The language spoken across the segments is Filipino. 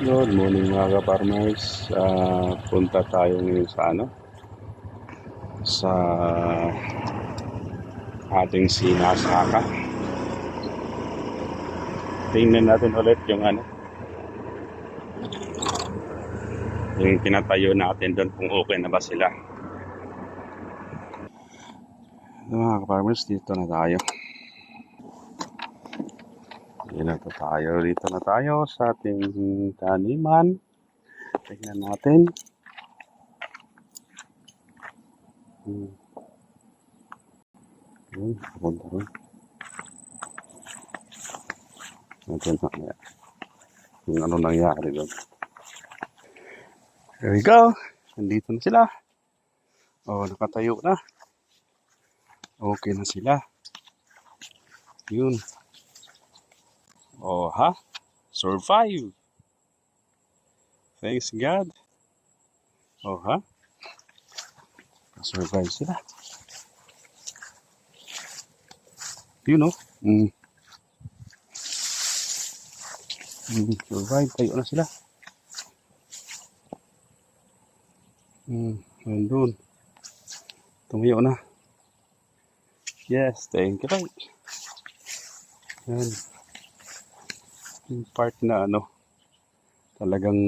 Good morning mga ka-farmers. Punta tayo ngayon sa sa ating sinasaka. Tingnan natin ulit yung yung tinatayo natin doon kung okay na ba sila. Mga ka-farmers, dito na tayo. Dito na tayo sa ating taniman. Tingnan natin. Punta rin. Natin na kung ano nangyari doon. There we go. Nandito na sila. Nakatayo na. Okay na sila. Yun. Survive. Thanks God. Survive sila. Yun survive. Tayo na sila. Nandun. Tumayo na. Yes, thank you. Yan. Yung part na talagang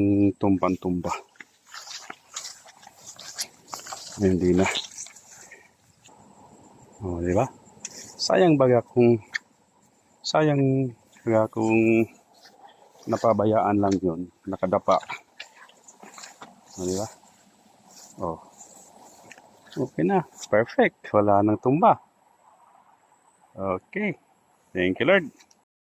tumban-tumba. Hindi na. Di ba? Sayang baga kung napabayaan lang yun, nakadapa. Di ba? Okay na. Perfect. Wala nang tumba. Okay. Thank you, Lord.